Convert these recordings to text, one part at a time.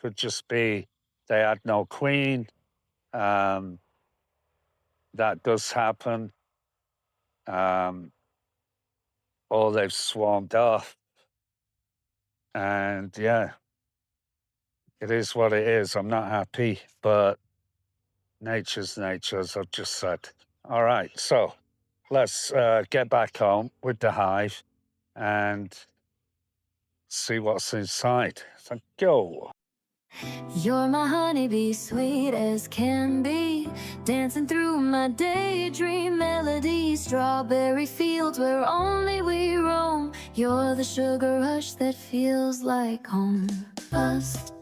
Could just be they had no queen. That does happen. Or they've swarmed off. And yeah, it is what it is. I'm not happy, but nature's nature, as I've just said. All right, so let's get back home with the hive and see what's inside. Thank you. You're my honeybee, sweet as can be, dancing through my daydream melody. Strawberry fields where only we roam. You're the sugar rush that feels like home. Bust,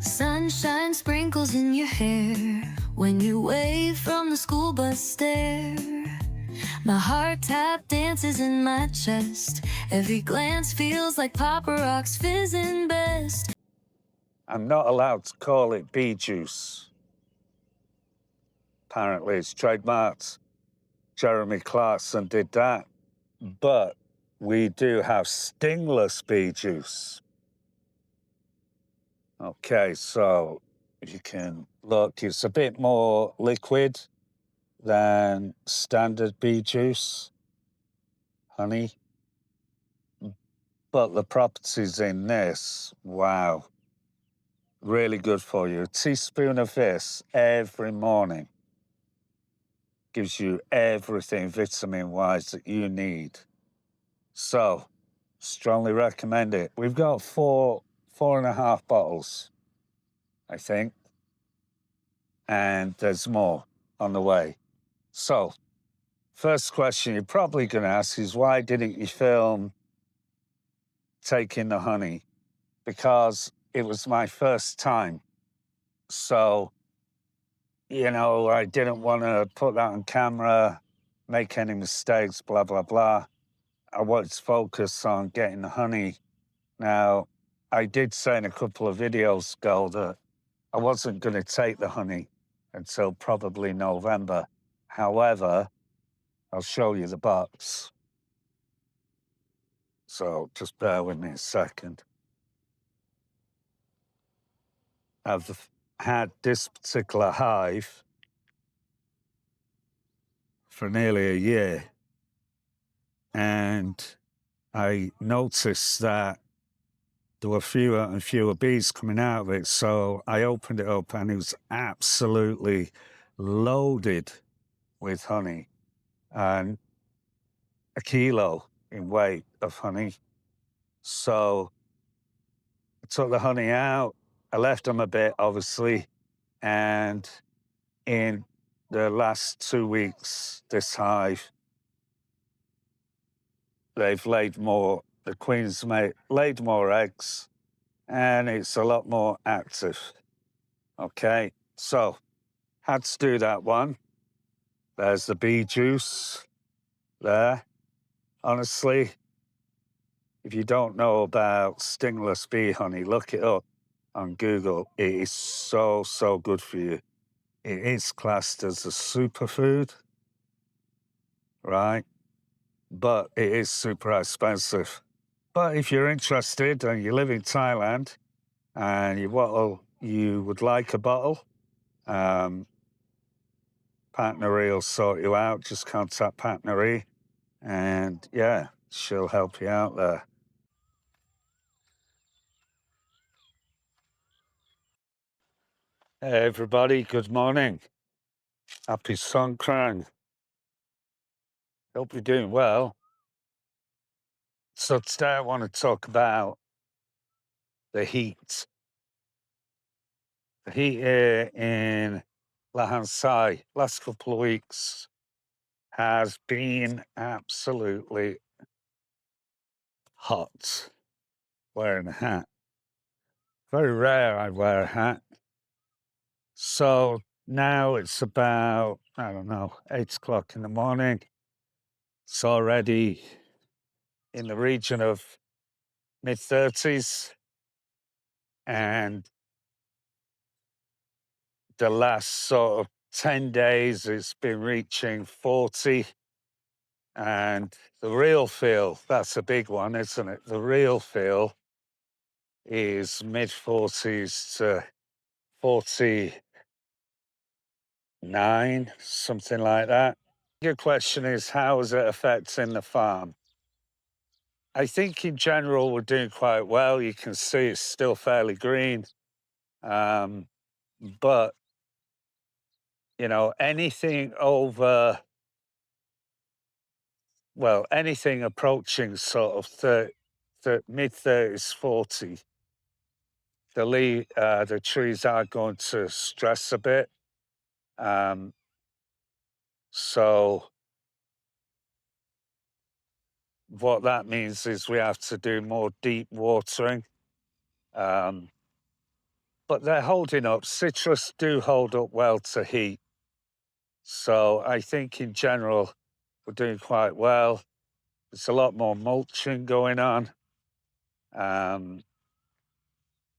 Sunshine sprinkles in your hair when you wave from the school bus stare. My heart tap dances in my chest. Every glance feels like Papa Rock's fizzing best. I'm not allowed to call it bee juice. Apparently, it's trademarked. Jeremy Clarkson did that. But we do have stingless bee juice. Okay, so if you can look, it's a bit more liquid than standard bee juice, honey. But the properties in this, wow, really good for you. A teaspoon of this every morning gives you everything vitamin-wise that you need. So, strongly recommend it. We've got four and a half bottles, I think. And there's more on the way. So, first question you're probably going to ask is, why didn't you film taking the honey? Because it was my first time. So, I didn't want to put that on camera, make any mistakes, blah, blah, blah. I wanted to focus on getting the honey. Now, I did say in a couple of videos ago that I wasn't going to take the honey until probably November. However, I'll show you the box. So just bear with me a second. I've had this particular hive for nearly a year, and I noticed that there were fewer and fewer bees coming out of it. So I opened it up and it was absolutely loaded with honey, and a kilo in weight of honey. So I took the honey out. I left them a bit, obviously, and in the last 2 weeks, this hive, they've laid more, the queen's laid more eggs, and it's a lot more active. Okay, so had to do that one. There's the bee juice there. Honestly, if you don't know about stingless bee honey, look it up on Google. It is so, so good for you. It is classed as a superfood, right? But it is super expensive. But if you're interested and you live in Thailand and you would like a bottle, Partnery will sort you out. Just contact Partnery and yeah, she'll help you out there. Hey everybody, good morning. Happy Songkran. Hope you're doing well. So today I want to talk about the heat. The heat here in Lahan Sai last couple of weeks has been absolutely hot. Wearing a hat. Very rare I wear a hat. So now it's about, I don't know, 8 o'clock in the morning. It's already in the region of mid-30s. And the last sort of 10 days, it's been reaching 40. And the real feel, that's a big one, isn't it? The real feel is mid 40s to 49, something like that. Your question is, how is it affecting the farm? I think in general we're doing quite well. You can see it's still fairly green. But, you know, anything over, well, anything approaching sort of mid 30s, 40, the trees are going to stress a bit. So what that means is we have to do more deep watering. But they're holding up. Citrus do hold up well to heat. So I think in general, we're doing quite well. There's a lot more mulching going on.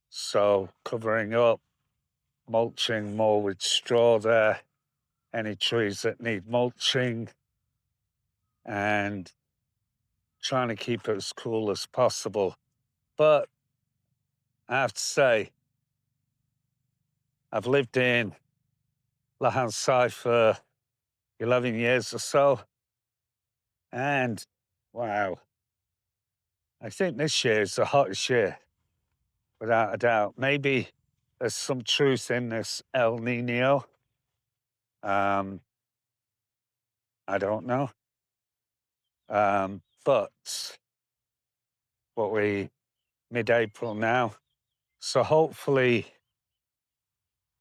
So covering up, mulching more with straw there, any trees that need mulching, and trying to keep it as cool as possible. But I have to say, I've lived in Lahan Sai for 11 years or so, and wow, I think this year is the hottest year, without a doubt. Maybe there's some truth in this El Nino. Um, I don't know. But what we mid-April now. So hopefully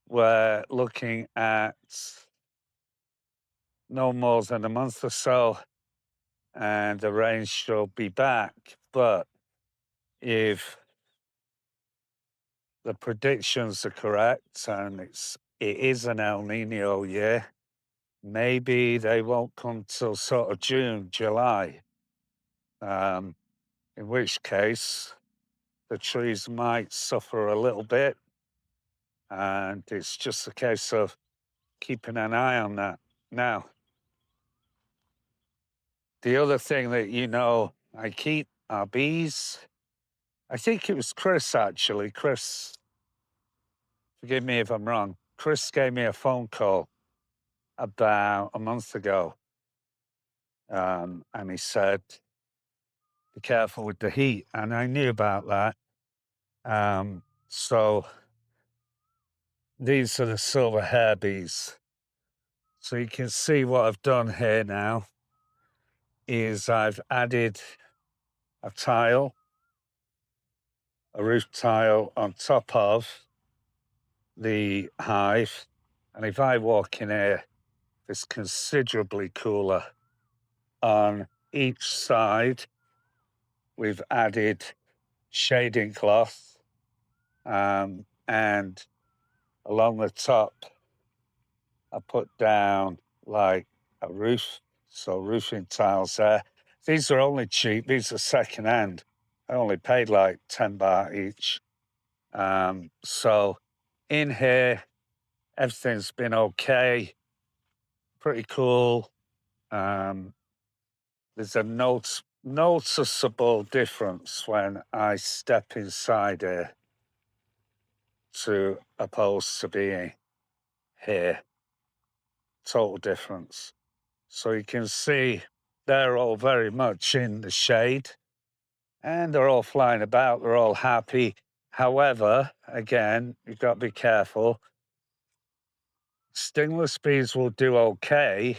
we're looking at no more than a month or so and the rain should be back. But if the predictions are correct and it is an El Nino year, maybe they won't come till sort of June, July. In which case the trees might suffer a little bit. And it's just a case of keeping an eye on that. Now, the other thing that you know I keep are bees. I think it was Chris actually. Chris, forgive me if I'm wrong. Chris gave me a phone call about a month ago. And he said, be careful with the heat. And I knew about that. So these are the silver hair bees. So you can see what I've done here now is I've added a tile, a roof tile on top of the hive. And if I walk in here, it's considerably cooler. On each side, we've added shading cloth, and along the top, I put down like a roof, so roofing tiles there. These are only cheap, these are second hand. I only paid like 10 baht each. So in here, everything's been okay, pretty cool. There's a noticeable difference when I step inside here to opposed to being here. Total difference. So you can see they're all very much in the shade and they're all flying about, they're all happy. However, again, you've got to be careful. Stingless bees will do okay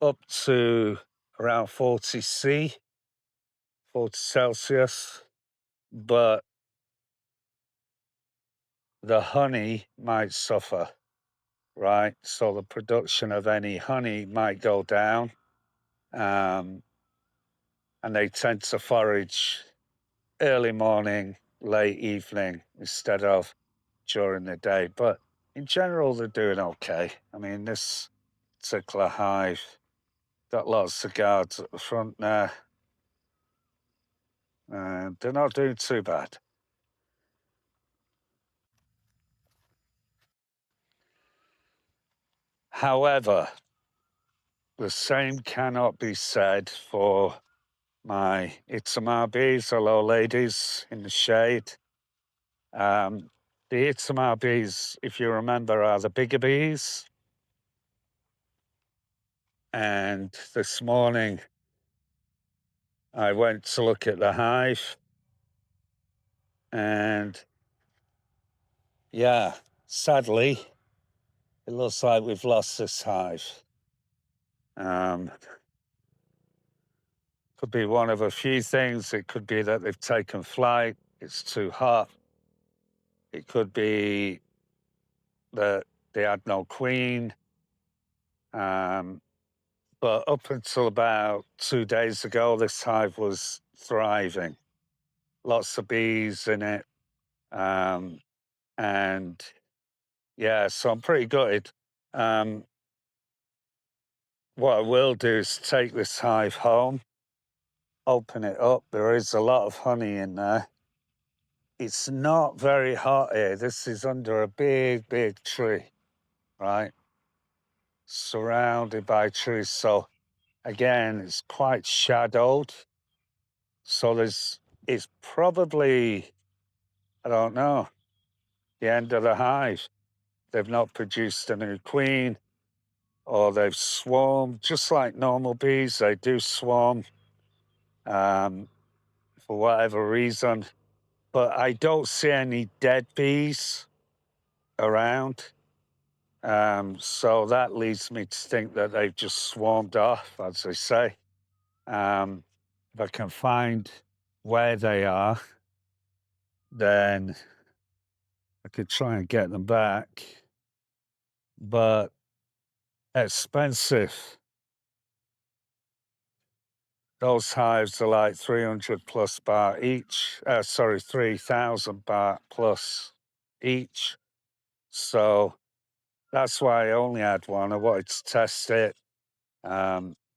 up to around 40 C, 40 Celsius, but the honey might suffer, right? So the production of any honey might go down, and they tend to forage early morning, late evening instead of during the day. But in general, they're doing okay. I mean, this particular hive got lots of guards at the front there, and they're not doing too bad. However, the same cannot be said for my Itama bees. Hello, ladies in the shade. The Itama bees, if you remember, are the bigger bees. And this morning I went to look at the hive, and yeah, sadly, it looks like we've lost this hive. Could be one of a few things. It could be that they've taken flight, it's too hot. It could be that they had no queen. But up until about 2 days ago, this hive was thriving. Lots of bees in it. And yeah, so I'm pretty gutted. What I will do is take this hive home, open it up. There is a lot of honey in there. It's not very hot here. This is under a big, big tree, right? Surrounded by trees. So again, it's quite shadowed. So it's probably, I don't know, the end of the hive. They've not produced a new queen, or they've swarmed, just like normal bees. They do swarm for whatever reason. But I don't see any dead bees around. So that leads me to think that they've just swarmed off, as they say. If I can find where they are, then I could try and get them back. But expensive. Those hives are like 300 plus baht each. 3,000 baht plus each. So that's why I only had one. I wanted to test it.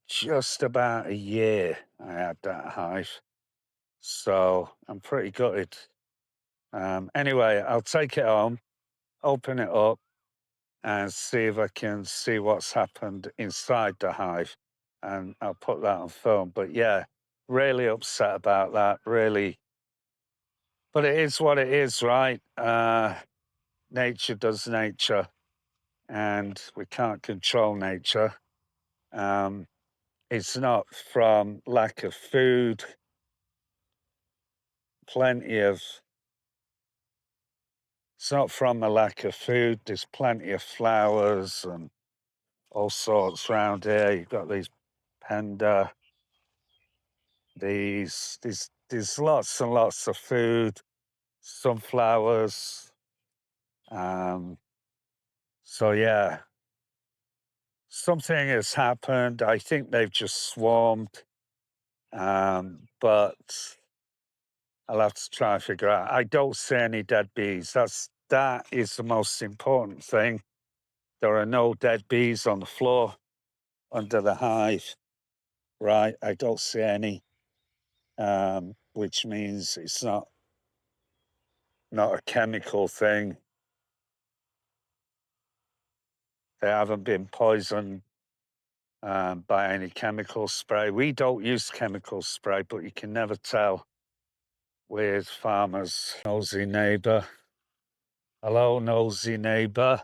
Just about a year I had that hive. So I'm pretty gutted. Anyway, I'll take it home, open it up, and see if I can see what's happened inside the hive. And I'll put that on film. But yeah, really upset about that, really. But it is what it is, right? Nature does nature, and we can't control nature. It's not from lack of food. It's not from a lack of food. There's plenty of flowers and all sorts around here. You've got these panda, there's lots and lots of food, sunflowers. So yeah, something has happened. I think they've just swarmed. But I'll have to try and figure out. I don't see any dead bees. That is the most important thing. There are no dead bees on the floor under the hive, right? I don't see any, which means it's not a chemical thing. They haven't been poisoned by any chemical spray. We don't use chemical spray, but you can never tell with farmers. Nosy neighbour. Hello, nosy neighbour.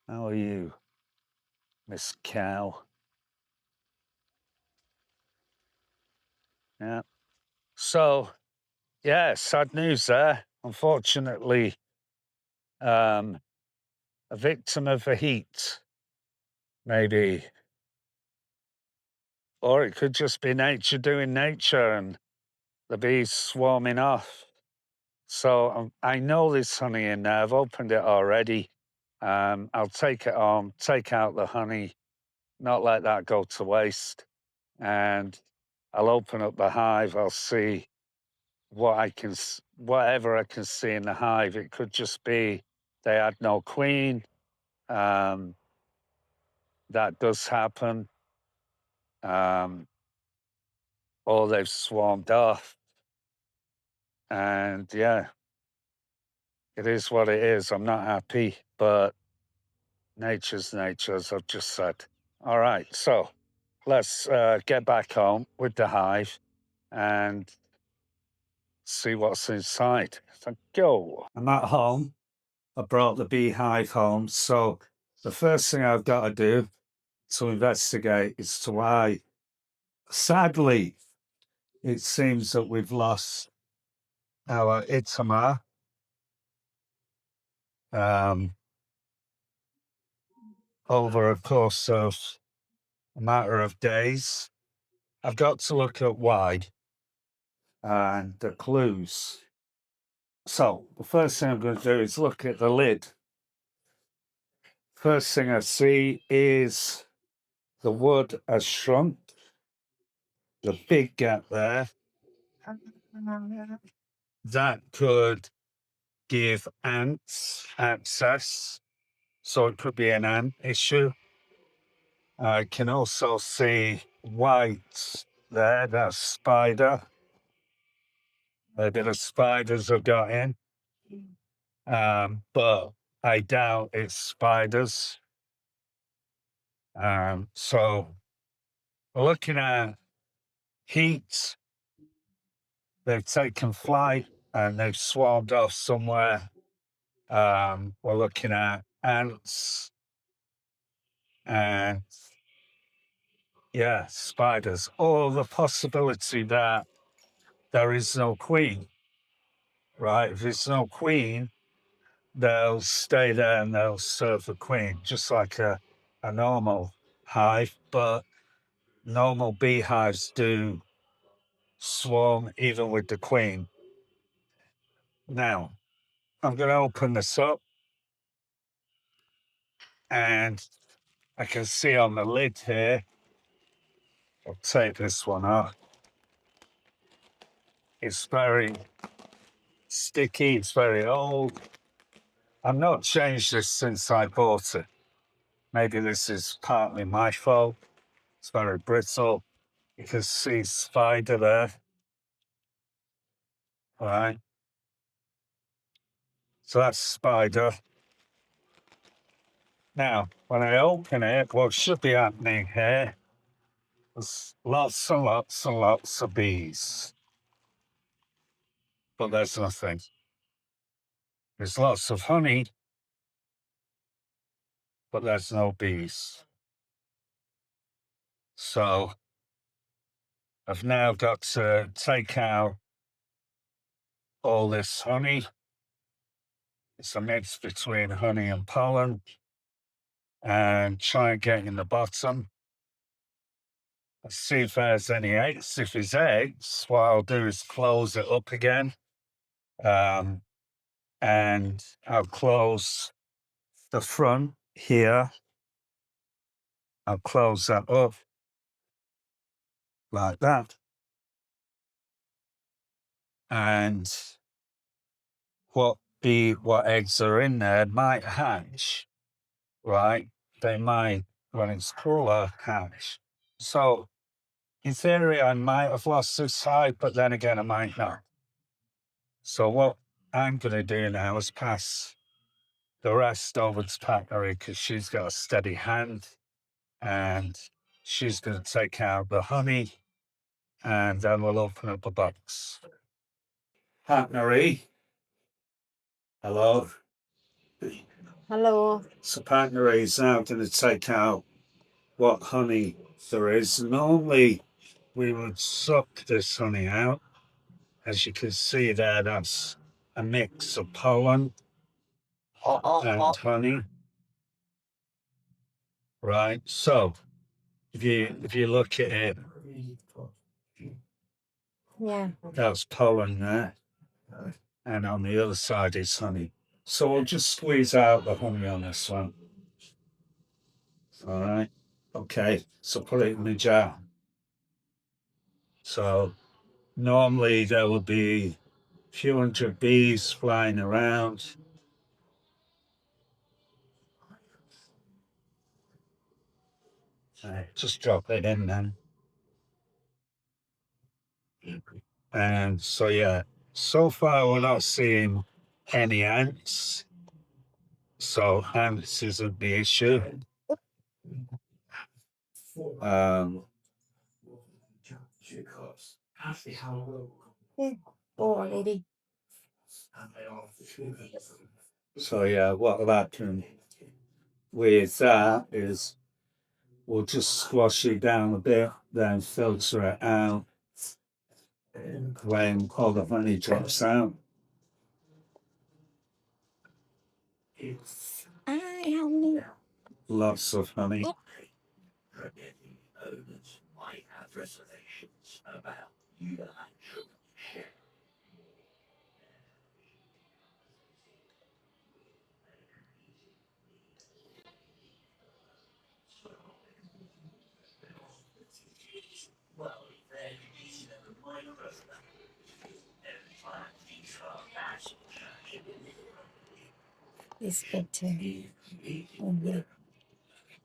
How are you, Miss Cow? Yeah. So, yeah, sad news there. Unfortunately, a victim of the heat, maybe. Or it could just be nature doing nature and the bees swarming off. So I know there's honey in there. I've opened it already. I'll take it home, take out the honey, not let that go to waste. And I'll open up the hive. I'll see whatever I can see in the hive. It could just be they had no queen. That does happen. Or they've swarmed off. And yeah, it is what it is. I'm not happy, but Nature's nature, as I've just said. All right, so let's get back home with the hive and see what's inside. So go. I'm at home. I brought the beehive home. So the first thing I've got to do to investigate is to why, sadly, it seems that we've lost our Itama. Over a course of a matter of days. I've got to look at why and the clues. So the first thing I'm going to do is look at the lid. First thing I see is the wood has shrunk. The big gap there. That could give ants access. So it could be an ant issue. I can also see white there, that's spider. Maybe the spiders have got in. But I doubt it's spiders. So looking at heat, they've taken flight and they've swarmed off somewhere. We're looking at ants and yeah, spiders, or the possibility that there is no queen, right? If there's no queen, they'll stay there and they'll serve the queen, just like a normal hive. But normal beehives do swarm even with the queen. Now, I'm going to open this up and I can see on the lid here, I'll take this one off. It's very sticky, it's very old. I've not changed this since I bought it. Maybe this is partly my fault. It's very brittle. You can see spider there. All right. So that's spider. Now, when I open it, what should be happening here, there's lots and lots and lots of bees. But there's nothing. There's lots of honey, but there's no bees. So I've now got to take out all this honey. It's a mix between honey and pollen and try and get in the bottom. Let's see if there's any eggs. If there's eggs, what I'll do is close it up again. And I'll close the front here. I'll close that up like that. And what eggs are in there might hatch, right? They might, when it's cooler, hatch. So in theory, I might have lost this hive, but then again, I might not. So what I'm going to do now is pass the rest over to Patnery because she's got a steady hand and she's going to take out the honey and then we'll open up the box. Patnery, hello. Hello. So Patnery is now going to take out what honey there is. Normally, we would suck this honey out. As you can see there, that's a mix of pollen and honey. Right. So if you look at it, Yeah. that's pollen there, and on the other side is honey. So we'll just squeeze out the honey on this one. All right. Okay. So put it in the jar. So normally there will be a few hundred bees flying around. Just drop it in then. And so, yeah, so far we're not seeing any ants. So, and this isn't the issue. Oh, lady. So yeah, what will happen with that is we'll just squash it down a bit, then filter it out when all the honey drops out. Honey. Lots of honey. It's better.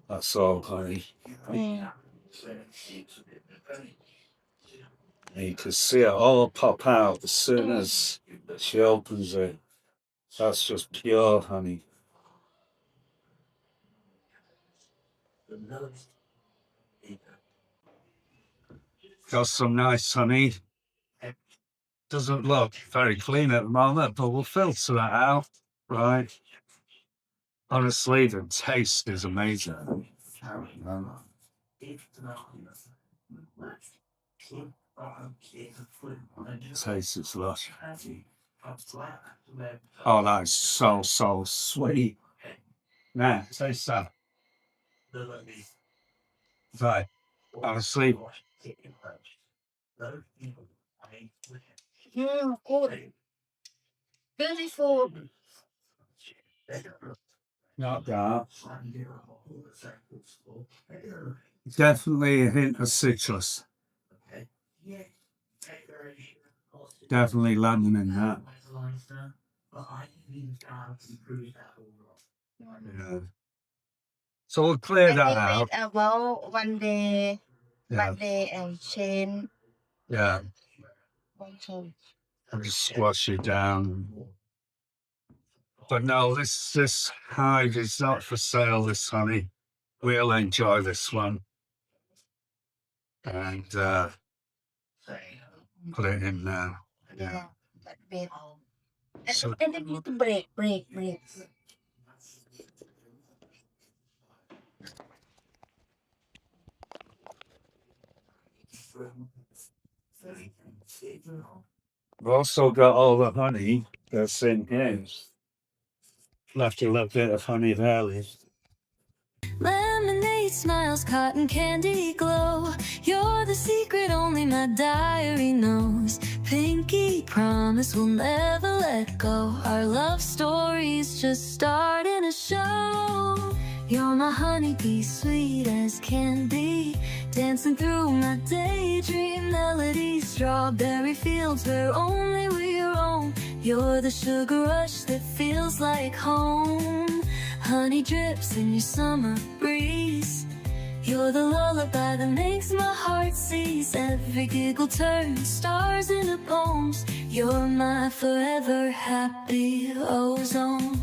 That's all honey. Mm. And you can see it all pop out as soon as she opens it. That's just pure honey. Got some nice honey. Doesn't look very clean at the moment, but we'll filter that out, right? Honestly, the taste is amazing. Taste is lush. Oh, that is so sweet. Now, taste that. Right, honestly. Good. Beautiful. Not that. Definitely a hint of citrus. Definitely lemon in that. Yeah. So we'll clear that out. About 1 day, Yeah. 1 day and change. Yeah. One change. And just squash it down. But no, this hive is not for sale, this honey. We'll enjoy this one. And put it in there. Yeah. But wait. So, And then you need to break. we've also got all the honey that's in here. Left a little bit of honey there, Liz. Lemonade smiles, cotton candy glow. You're the secret only my diary knows. Pinky promise we'll never let go. Our love story's just starting to show. You're my honeybee, sweet as can be. Dancing through my daydream melodies. Strawberry fields where only we roam. You're the sugar rush that feels like home. Honey drips in your summer breeze. You're the lullaby that makes my heart seize. Every giggle turns stars into poems. You're my forever happy ozone.